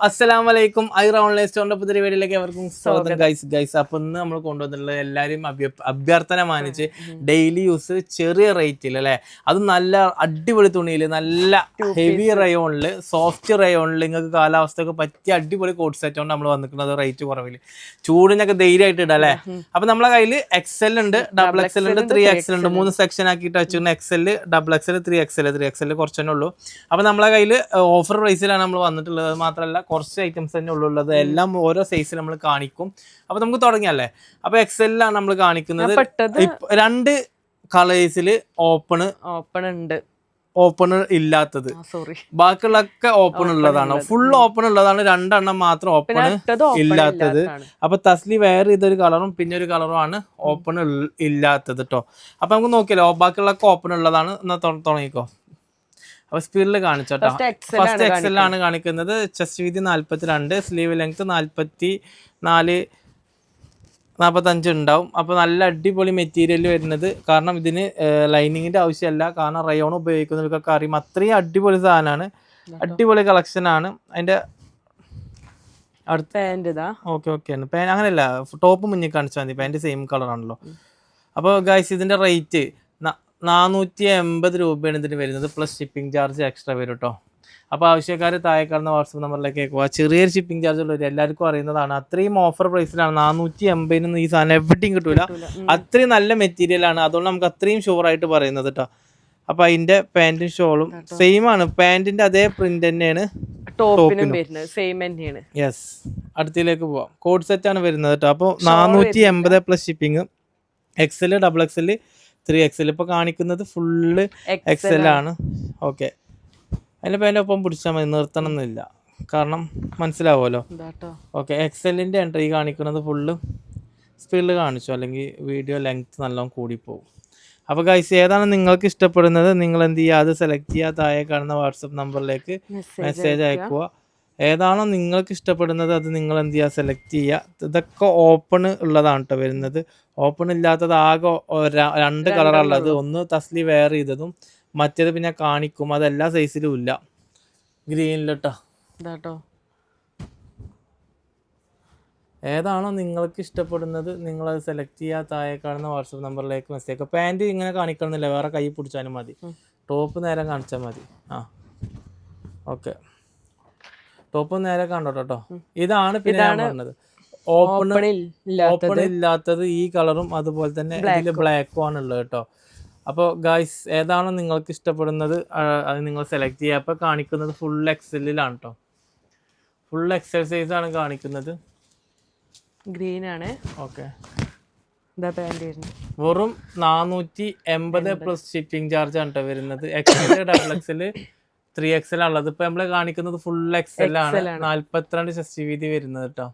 അസ്സലാമലൈക്കും ഐറ ഓൺലൈൻ സ്റ്റോറിന്റെ പുതിയ വീഡിയോയിലേക്ക് എവർക്കും സ്വാഗതം ഗൈസ്. അപ്പൊ ഇന്ന് നമ്മൾ കൊണ്ടുവന്നിട്ടുള്ളത് എല്ലാവരും അഭ്യർത്ഥന മാനിച്ച് ഡെയിലി യൂസ് ചെറിയ റേറ്റിൽ അല്ലെ, അത് നല്ല അടിപൊളി തുണിയിൽ, നല്ല ഹെവി റയോണിൽ, സോഫ്റ്റ് റയോണിൽ, നിങ്ങൾക്ക് കാലാവസ്ഥയൊക്കെ പറ്റിയ അടിപൊളി കോട്ട് സെറ്റ് കൊണ്ട് നമ്മൾ വന്നിട്ടുള്ളത് റേറ്റ് കുറവിൽ, ചൂടിനൊക്കെ ധൈര്യമായിട്ട് ഇടാം അല്ലെ. അപ്പൊ നമ്മളെ കയ്യിൽ എക്സൽ ഉണ്ട്, ഡബിൾ എക്സൽ ഉണ്ട്, 3XL ഉണ്ട്. 3 സെക്ഷൻ ആക്കിയിട്ട് വെച്ചിരുന്ന എക്സൽ, ഡബിൾ എക്സൽ, 3XL കുറച്ച് തന്നെ ഉള്ളൂ. അപ്പൊ നമ്മളെ കയ്യിൽ ഓഫർ പ്രൈസിലാണ് നമ്മൾ വന്നിട്ടുള്ളത്. അത് മാത്രമല്ല കുറച്ച് ഐറ്റംസ് തന്നെ ഉള്ളത്, എല്ലാം ഓരോ സൈസിൽ നമ്മൾ കാണിക്കും. അപ്പൊ നമുക്ക് തുടങ്ങിയല്ലേ. അപ്പൊ എക്സലിലാണ് നമ്മൾ കാണിക്കുന്നത്. രണ്ട് കളേഴ്സിൽ ഓപ്പൺ ഉണ്ട്, ഓപ്പൺ ഇല്ലാത്തത്, ബാക്കിയുള്ളൊക്കെ ഓപ്പൺ ഉള്ളതാണ്. ഫുൾ ഓപ്പൺ ഉള്ളതാണ്, രണ്ടെണ്ണം മാത്രം ഓപ്പൺ ഇല്ലാത്തത്. അപ്പൊ തസ്ലി വേറെ ഇതൊരു കളറും പിന്നെ ഒരു കളറും ആണ് ഓപ്പൺ ഇല്ലാത്തത് കേട്ടോ. അപ്പൊ നമുക്ക് നോക്കിയല്ലോ, ബാക്കിയുള്ളൊക്കെ ഓപ്പൺ ഉള്ളതാണ്. എന്നാ തുടങ്ങിക്കോ. അപ്പൊ സ്പീഡിൽ കാണിച്ചോട്ടോ. ഫസ്റ്റ് എക്സൽ ആണ് കാണിക്കുന്നത്. ചെസ്റ്റ് വീതി 42, സ്ലീവ് ലെങ്ത് 45 ഉണ്ടാവും. അപ്പൊ നല്ല അടിപൊളി മെറ്റീരിയൽ വരുന്നത്. കാരണം ഇതിന് ലൈനിങ്ങിന്റെ ആവശ്യമല്ല, കാരണം റയോൺ ഉപയോഗിക്കുന്നവർക്കൊക്കെ അറിയും. അത്രയും അടിപൊളി സാധനമാണ്, അടിപൊളി കളക്ഷൻ ആണ്. അതിന്റെ അടുത്ത ഓക്കെ അങ്ങനെയല്ല, ടോപ്പ് മുന്നിൽ കാണിച്ചാൽ മതി. പാന്റ് സെയിം കളർ ആണല്ലോ. അപ്പോൾ ഗൈസ്, ഇതിന്റെ റേറ്റ് 480 രൂപയാണ് ഇതിന് വരുന്നത്. പ്ലസ് ഷിപ്പിംഗ് ചാർജ് എക്സ്ട്രാ വരും കേട്ടോ. അപ്പോൾ ആവശ്യക്കാർ താഴെ കാണുന്ന വാട്സപ്പ് നമ്പറിലേക്ക് പോവുക. ചെറിയൊരു ഷിപ്പിംഗ് ചാർജ് ഉള്ളവർ എല്ലാവർക്കും അറിയുന്നതാണ്. അത്രയും ഓഫർ പ്രൈസിലാണ്. 480 ഈ സാധനം എവിടെയും കിട്ടൂല. അത്രയും നല്ല മെറ്റീരിയൽ ആണ്, അതുകൊണ്ട് നമുക്ക് അത്രയും ഷുവർ ആയിട്ട് പറയുന്നത് കേട്ടോ. അപ്പൊ അതിന്റെ പാന്റും ഷോളും സെയിം ആണ്. പാന്റിന്റെ അതേ പ്രിന്റ് തന്നെയാണ് ടോപ്പിനും. യെസ്, അടുത്തിലേക്ക് പോവാം. കോഡ് സെറ്റ് ആണ് വരുന്നത് കേട്ടോ. അപ്പോൾ 480 plus shipping. XL, double XL, 3XL. ഇപ്പൊ കാണിക്കുന്നത് ഫുള്ള് XL ആണ്. ഓക്കെ, അതിന്റെ പേൻ്റെ ഒപ്പം പിടിച്ചാൽ മതി, നിർത്തണം എന്നില്ല, കാരണം മനസ്സിലാവുമല്ലോ. ഓക്കെ, എക്സലിന്റെ എൻട്രി കാണിക്കുന്നത് ഫുള്ള് സ്പീഡിൽ കാണിച്ചു, അല്ലെങ്കിൽ വീഡിയോ ലെങ്ത് നല്ലോണം കൂടിപ്പോകും. അപ്പോൾ ഗൈസ്, ഏതാണ് നിങ്ങൾക്ക് ഇഷ്ടപ്പെടുന്നത് നിങ്ങൾ എന്ത് ചെയ്യുക, അത് സെലക്ട് ചെയ്യുക. താഴെ കാണുന്ന വാട്സപ്പ് നമ്പറിലേക്ക് മെസ്സേജ് അയക്കുക. ഏതാണോ നിങ്ങൾക്ക് ഇഷ്ടപ്പെടുന്നത് അത് നിങ്ങൾ എന്ത് ചെയ്യുക, സെലക്ട് ചെയ്യുക. ഇതൊക്കെ ഓപ്പൺ ഉള്ളതാണ് കേട്ടോ വരുന്നത്. ഓപ്പൺ ഇല്ലാത്തത് ആകെ 2 കളറുള്ളത്. ഒന്ന് തസ്ലി വെയർ ചെയ്തതും മറ്റേത് പിന്നെ കാണിക്കും, അത് എല്ലാ സൈസിലും ഇല്ല. ഗ്രീനിലിട്ടോ. ഏതാണോ നിങ്ങൾക്ക് ഇഷ്ടപ്പെടുന്നത് നിങ്ങളത് സെലക്ട് ചെയ്യുക. താഴെ കാണുന്ന വാട്സപ്പ് നമ്പറിലേക്ക് മെസ്സേജ് അയക്കുക. പാൻറ് ഇങ്ങനെ കാണിക്കണമെന്നില്ല, വേറെ കൈ പിടിച്ചാലും മതി. ടോപ്പ് നേരെ കാണിച്ചാൽ മതി. ഓക്കെ, ടോപ്പ് നേരെ കണ്ടോ കേട്ടോ. ഇതാണ് പിന്നെ ഞാൻ പറഞ്ഞത്, ഓപ്പൺ ഇല്ലാത്തത് ഈ കളറും അതുപോലെ തന്നെ ഇതിൽ ബ്ലാക്കും ആണ് ഉള്ളത് കേട്ടോ. അപ്പോൾ ഗൈസ്, ഏതാണോ നിങ്ങൾക്ക് ഇഷ്ടപ്പെടുന്നത് അത് നിങ്ങൾ സെലക്ട് ചെയ്യുക. അപ്പോൾ കാണിക്കുന്നത് ഫുൾ എക്സലിലാണ് കേട്ടോ. ഫുൾ എക്സൽ സൈസ് ആണ് കാണിക്കുന്നത്. ഗ്രീൻ ആണ്. ഓക്കെ, വെറും 480 പ്ലസ് ഷിപ്പിംഗ് ചാർജ് ആണ് കേട്ടോ വരുന്നത്. എക്സൽ, ഡബിൾ എക്സൽ, 3XL ഉള്ളത്. ഇപ്പൊ നമ്മള് കാണിക്കുന്നത് ഫുൾ എക്സൽ ആണ്. 42 ചെസ്റ്റ് വീതി വരുന്നത് കേട്ടോ.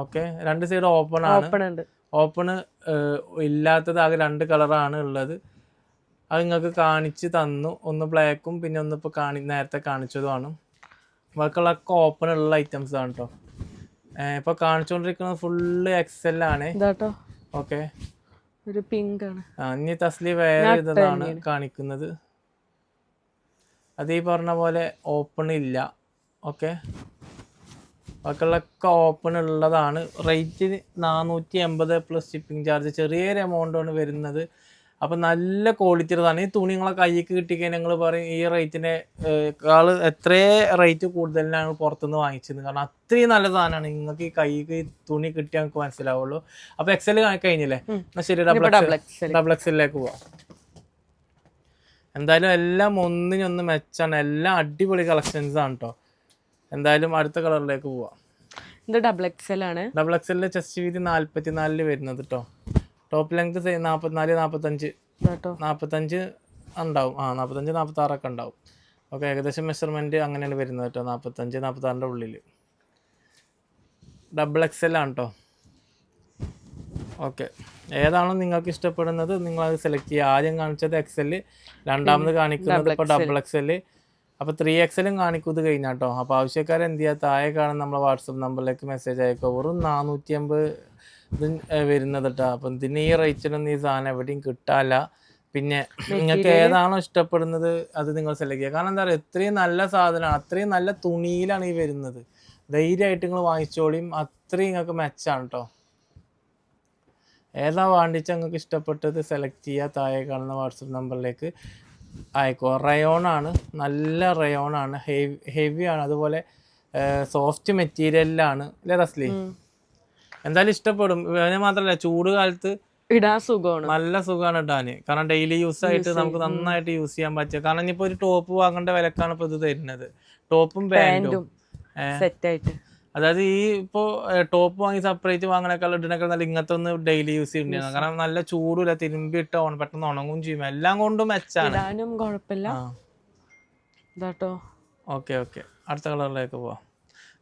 ഓക്കെ, 2 സൈഡ് ഓപ്പൺ ആണ്. ഓപ്പൺ ഇല്ലാത്തത് ആകെ 2 കളറാണ് ഉള്ളത്. അത് നിങ്ങൾക്ക് കാണിച്ച് തന്നു. ഒന്ന് ബ്ലാക്കും പിന്നെ ഒന്ന് ഇപ്പൊ നേരത്തെ കാണിച്ചതുമാണ്. ബാക്കിയുള്ളൊക്കെ ഓപ്പൺ ഉള്ള ഐറ്റംസ് ആണ് കേട്ടോ. ഇപ്പൊ കാണിച്ചുകൊണ്ടിരിക്കുന്നത് ഫുള്ള് എക്സൽ ആണ്. ഓക്കെ, ഒരു പിങ്ക് ആണ്. ഇനി തസ്ലി വേറെ ഇതാണ് കാണിക്കുന്നത്. അത് ഈ പറഞ്ഞ പോലെ ഓപ്പൺ ഇല്ല. ഓക്കെ, ബാക്കിയുള്ളൊക്കെ ഓപ്പൺ ഉള്ളതാണ്. Rate 480 plus shipping charge. ചെറിയൊരു എമൗണ്ടാണ് വരുന്നത്. അപ്പം നല്ല ക്വാളിറ്റി ഉള്ളതാണ്. ഈ തുണി നിങ്ങളെ കൈക്ക് കിട്ടിക്കഴിഞ്ഞാൽ നിങ്ങൾ പറയും ഈ റേറ്റിനെ എത്രയോ റേറ്റ് കൂടുതലാണ് പുറത്തുനിന്ന് വാങ്ങിച്ചത്. കാരണം അത്രയും നല്ല സാധനമാണ്. നിങ്ങൾക്ക് ഈ കൈക്ക് തുണി കിട്ടിയാൽ നിങ്ങൾക്ക് മനസ്സിലാവുള്ളൂ. അപ്പോൾ എക്സൽ കഴിഞ്ഞില്ലേ, എന്നാൽ ശരി, ഡബിൾ എക്സലിലേക്ക് പോവാം. എന്തായാലും എല്ലാം ഒന്നിനൊന്ന് മെച്ചാണ്. എല്ലാം അടിപൊളി കളക്ഷൻസ് ആണ് കേട്ടോ. എന്തായാലും അടുത്ത കളറിലേക്ക് പോവാം. ഇത് ഡബിൾ എക്സൽ ആണ്. ഡബിൾ എക്സലിന്റെ ചെസ്റ്റ് വീതി 44 വരുന്നത് കേട്ടോ. ടോപ്പ് ലെങ്ത് 44, 45 ഉണ്ടാവും. 45, 46 ഒക്കെ ഉണ്ടാവും. ഓക്കെ, ഏകദേശം മെഷർമെന്റ് അങ്ങനെയാണ് വരുന്നത് കേട്ടോ. 45, 46 ഉള്ളിൽ ഡബിൾ എക്സൽ ആണ് കേട്ടോ. ഓക്കെ, ഏതാണോ നിങ്ങൾക്ക് ഇഷ്ടപ്പെടുന്നത് നിങ്ങളത് സെലക്ട് ചെയ്യുക. ആദ്യം കാണിച്ചത് എക്സൽ, രണ്ടാമത് കാണിക്കുന്നത് ഇപ്പോൾ ഡബിൾ എക്സൽ. അപ്പോൾ 3XL കാണിക്കും ഇത് കഴിഞ്ഞാൽ കേട്ടോ. അപ്പോൾ ആവശ്യക്കാർ എന്ത് ചെയ്യുക, താഴെ കാണുന്ന നമ്മളെ വാട്സപ്പ് നമ്പറിലേക്ക് മെസ്സേജ് അയക്കുക. വെറും 480 ഇത് വരുന്നത് കേട്ടോ. അപ്പം ഇതിന് ഈ റേറ്റിനൊന്നും ഈ സാധനം എവിടെയും കിട്ടാല്ല. പിന്നെ നിങ്ങൾക്ക് ഏതാണോ ഇഷ്ടപ്പെടുന്നത് അത് നിങ്ങൾ സെലക്ട് ചെയ്യുക. കാരണം എന്താ പറയുക, ഇത്രയും നല്ല സാധനമാണ്, അത്രയും നല്ല തുണിയിലാണ് ഈ വരുന്നത്. ധൈര്യമായിട്ട് നിങ്ങൾ വാങ്ങിച്ചോളിയും, അത്രയും നിങ്ങൾക്ക് മെച്ചാണ് കേട്ടോ. ഏതാ വേണ്ടിച്ച നിങ്ങൾക്ക് ഇഷ്ടപ്പെട്ടത് സെലക്ട് ചെയ്യുക, താഴെ കാണുന്ന വാട്സപ്പ് നമ്പറിലേക്ക് അയക്കോ. റയോണാണ്, നല്ല റയോണാണ്, ഹെവിയാണ്, അതുപോലെ സോഫ്റ്റ് മെറ്റീരിയലിലാണ് അല്ലേ റസ്ലി? എന്തായാലും ഇഷ്ടപ്പെടും. അതിന് മാത്രമല്ല ചൂട് കാലത്ത് ഇടാൻ സുഖമാണ്, നല്ല സുഖമാണ് ഇടാൻ. കാരണം ഡെയിലി യൂസ് ആയിട്ട് നമുക്ക് നന്നായിട്ട് യൂസ് ചെയ്യാൻ പറ്റുക. കാരണം ഇനിയിപ്പോ ഒരു ടോപ്പ് വാങ്ങേണ്ട വിലക്കാണ് ഇപ്പൊ ഇത് തരുന്നത്, ടോപ്പും പാൻറ്റും സെറ്റ് ആയിട്ട്. അതായത് ഈ ഇപ്പോ ടോപ്പ് വാങ്ങി സെപ്പറേറ്റ് വാങ്ങണേക്കാൾ ഇടണേക്കാൾ നല്ല ഇങ്ങനത്തെ ഒന്ന് ഡെയിലി യൂസ് ചെയ്യുന്നതാണ്. കാരണം നല്ല ചൂടില്ല, തിരുമ്പി ഇട്ട പെട്ടെന്ന് ഉണങ്ങും ചെയ്യും, എല്ലാം കൊണ്ടും മെച്ചാണ്. ഇടാനും കുഴപ്പമില്ല ഇതാട്ടോ. ഓക്കെ ഓക്കെ, അടുത്ത കളറിലേക്ക് പോവാം.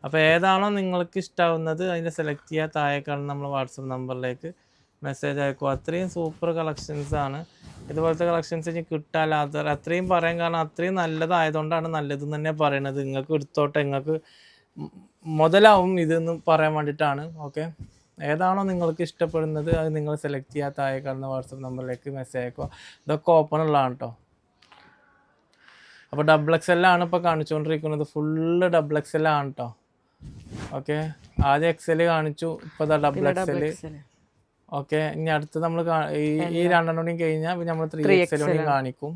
അപ്പോൾ ഏതാണോ നിങ്ങൾക്ക് ഇഷ്ടാവുന്നത് അതിൻ്റെ സെലക്ട് ചെയ്യുക, താഴെ കാണുന്ന നമ്മൾ വാട്സപ്പ് നമ്പറിലേക്ക് മെസ്സേജ് അയക്കുക. അത്രയും സൂപ്പർ കളക്ഷൻസ് ആണ്. ഇതുപോലത്തെ കളക്ഷൻസ് ഇനി കിട്ടാല്ല, അത്രയും പറയാൻ കാരണം അത്രയും നല്ലതായതുകൊണ്ടാണ് നല്ലതെന്ന് തന്നെ പറയണത്. നിങ്ങൾക്ക് എടുത്തോട്ടെ, നിങ്ങൾക്ക് മുതലാവും ഇതെന്ന് പറയാൻ വേണ്ടിയിട്ടാണ്. ഓക്കെ, ഏതാണോ നിങ്ങൾക്ക് ഇഷ്ടപ്പെടുന്നത് അത് നിങ്ങൾ സെലക്ട് ചെയ്യുക, താഴെ കാണുന്ന വാട്സപ്പ് നമ്പറിലേക്ക് മെസ്സേജ് അയക്കുക. ഇതൊക്കെ ഓപ്പൺ ഉള്ളതാണ് കേട്ടോ. അപ്പോൾ ഡബിൾ XL ആണ് ഇപ്പോൾ കാണിച്ചുകൊണ്ടിരിക്കുന്നത്, ഫുള്ള് ഡബിൾ XL ആണ് കേട്ടോ. ഓക്കെ, ആദ്യം XL കാണിച്ചു, ഇപ്പോൾ ഡബിൾ XL. ഓക്കെ, ഇനി അടുത്ത് നമ്മൾ ഈ രണ്ടെണ്ണം കഴിഞ്ഞാൽ പിന്നെ നമ്മൾ 3XL കാണിക്കും.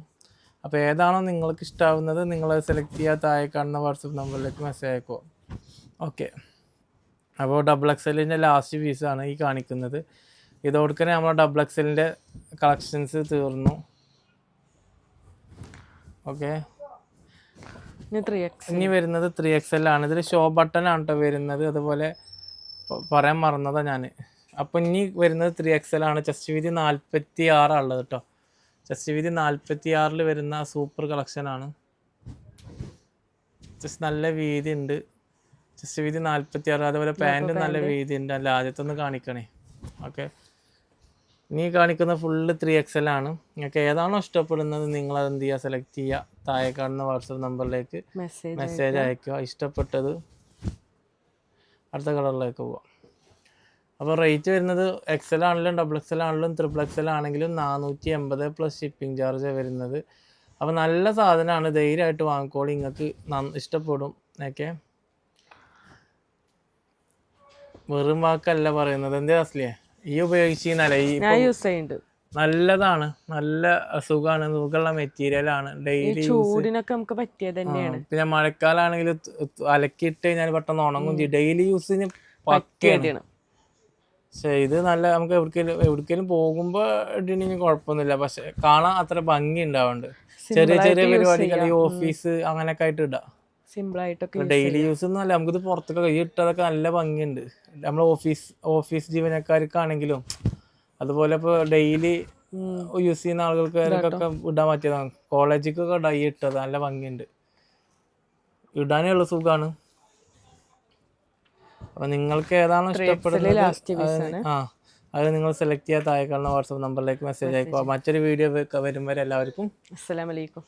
അപ്പോൾ ഏതാണോ നിങ്ങൾക്ക് ഇഷ്ടമാവുന്നത് നിങ്ങൾ സെലക്ട് ചെയ്യുക, താഴെ കാണുന്ന വാട്സപ്പ് നമ്പറിലേക്ക് മെസ്സേജ് അയക്കുക. ഓക്കെ, അപ്പോൾ ഡബിൾ XLൻ്റെ ലാസ്റ്റ് പീസാണ് ഈ കാണിക്കുന്നത്. ഇതോടെ നമ്മൾ ഡബിൾ XLൻ്റെ കളക്ഷൻസ് തീർന്നു. ഓക്കെ, ഇനി വരുന്നത് 3XL ആണ്. ഇതിൽ ഷോ ബട്ടൺ ആണ് കേട്ടോ വരുന്നത്, അതുപോലെ പറയാൻ മറന്നതാണ് ഞാൻ. അപ്പോൾ ഇനി വരുന്നത് 3XL ആണ്. ചെസ്റ്റ് വീതി 46 ഉള്ളത് കേട്ടോ. ചെസ്റ്റ് വീതി 46 വരുന്ന സൂപ്പർ കളക്ഷനാണ്. ചെസ്റ്റ് നല്ല വീതി ഉണ്ട്, ചെസ്റ്റ് വീതി 46. അതുപോലെ പാൻറ് നല്ല വീതി ഉണ്ട്. അല്ല, ആദ്യത്തെ ഒന്ന് കാണിക്കണേ. ഓക്കെ, ഇനി കാണിക്കുന്ന ഫുള്ള് 3XL ആണ്. നിങ്ങൾക്ക് ഏതാണോ ഇഷ്ടപ്പെടുന്നത് നിങ്ങൾ അത് എന്ത് ചെയ്യുക, സെലക്ട് ചെയ്യുക, താഴെ കാണുന്ന വാട്സപ്പ് നമ്പറിലേക്ക് മെസ്സേജ് അയക്കുക. ഇഷ്ടപ്പെട്ടത് അടുത്ത കളറിലേക്ക് പോവാം. അപ്പോൾ റേറ്റ് വരുന്നത് XL ആണെങ്കിലും ഡബിൾ XL ആണെങ്കിലും XXL ആണെങ്കിലും 480 പ്ലസ് ഷിപ്പിംഗ് ചാർജ് വരുന്നത്. അപ്പോൾ നല്ല സാധനമാണ്, ധൈര്യമായിട്ട് വാങ്ങിക്കോളി, നിങ്ങൾക്ക് ഇഷ്ടപ്പെടും. ഓക്കെ, വെറും വാക്കല്ല പറയുന്നത്. എന്തേ അസ്ലിയെ ഈ ഉപയോഗിച്ചിരുന്നാലേ നല്ലതാണ്, നല്ല സുഖമാണ്, സുഖമുള്ള മെറ്റീരിയലാണ്, ഡെയിലി ചൂടിനൊക്കെ നമുക്ക് പറ്റിയത് തന്നെയാണ്. പിന്നെ മഴക്കാലാണെങ്കിൽ അലക്കിയിട്ട് കഴിഞ്ഞാൽ പെട്ടെന്ന് ഉണങ്ങും ചെയ്യും, ഡെയിലി യൂസിന് പറ്റിയാണ്. പക്ഷെ ഇത് നല്ല നമുക്ക് എവിടേക്കെങ്കിലും പോകുമ്പോൾ ഇടണമെങ്കിൽ കുഴപ്പമൊന്നുമില്ല, പക്ഷെ കാണാൻ അത്ര ഭംഗി ഉണ്ടാവുന്നുണ്ട്. ചെറിയ ചെറിയ പരിപാടികൾ, ഈ ഓഫീസ് അങ്ങനെയൊക്കെ ആയിട്ട് ഇടാം, സിമ്പിൾ ആയിട്ടൊക്കെ. ഡെയിലി യൂസ് ഒന്നും അല്ല, നമുക്കിത് പുറത്തൊക്കെ കൈ ഇട്ടതൊക്കെ നല്ല ഭംഗിയുണ്ട്. നമ്മൾ ഓഫീസ് ജീവനക്കാർക്കാണെങ്കിലും അതുപോലെ ഇപ്പോൾ ഡെയിലി യൂസ് ചെയ്യുന്ന ആളുകൾക്കൊക്കെ ഇടാൻ പറ്റിയതാണ്. കോളേജിക്കൊക്കെ ഡൈ ഇട്ടത് നല്ല ഭംഗിയുണ്ട്, ഇടാനേ ഉള്ള സുഖമാണ്. അപ്പൊ നിങ്ങൾക്ക് ഏതാണോ ഇഷ്ടപ്പെടുന്നത് അത് നിങ്ങൾ സെലക്ട് ചെയ്യാൻ താഴെ കാണുന്ന വാട്സപ്പ് നമ്പറിലേക്ക് മെസ്സേജ് അയക്കുക. മറ്റൊരു വീഡിയോ വരും വരെ എല്ലാവർക്കും അസ്സലാമു അലൈക്കും.